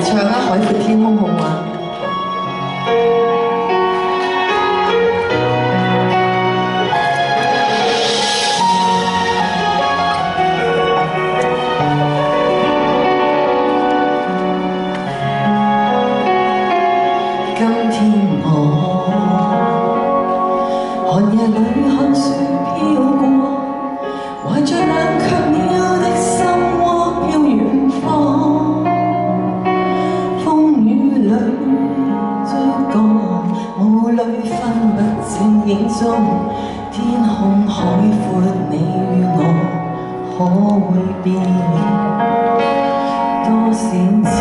唱啊，《海闊天空》好嗎？今天我寒夜裏看雪飄過，懷着冷卻了的心窩飄遠方，風雨裏追趕，霧裏分不清影蹤，天空海闊，你與我可會變多少次？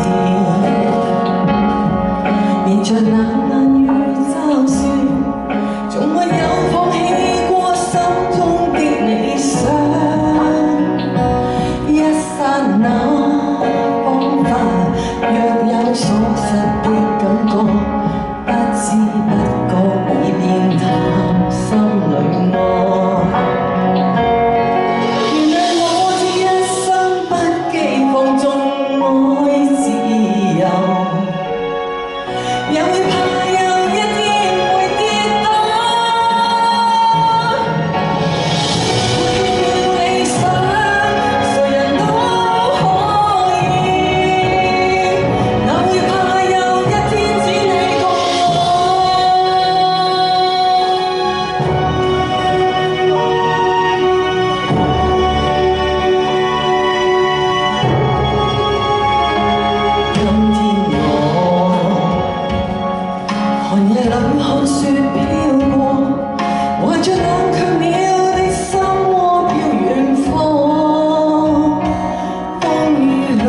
面著冷眼與嘲笑，從沒有放棄過心中的理想。一剎那彷彿，若有所失的感覺，不知不覺已變淡心裏愛。原諒我這一生不羈放縱愛自由，也會怕有一天會跌倒，會要理想，誰人都可以，哪會怕有一天只你共今天寒夜裏看雪飄過，懷着冷卻了的心窩飄遠方，風雨裏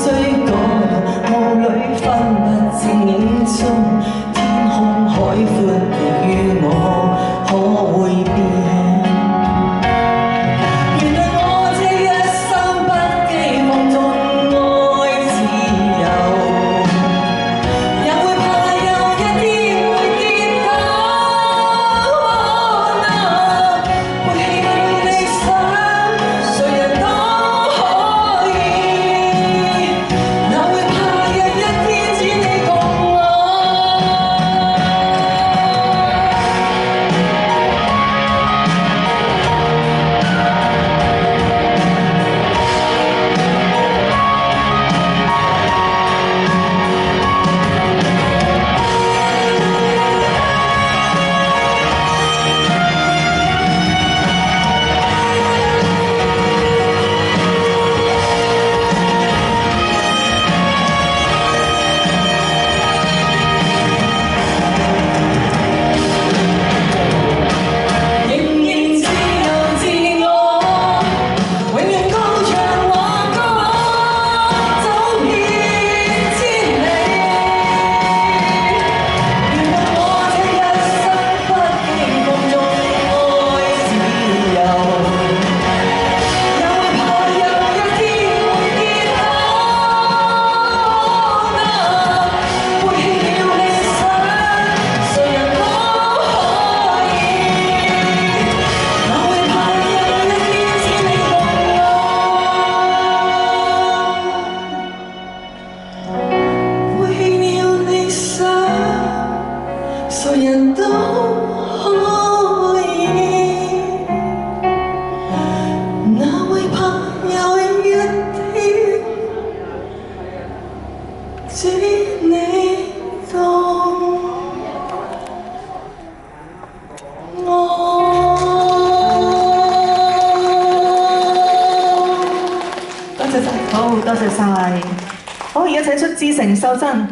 追趕，霧裏分不清影蹤，天空海闊，你與我可會變？原諒我這一生不羈放縱愛自由，也會怕有一天會跌倒，背棄了理想，誰人都可以，哪會怕有一天只你共我。誰人都可以，哪會怕有一天只你懂我。多謝晒，好，多謝晒。好，而家請出志誠秀珍。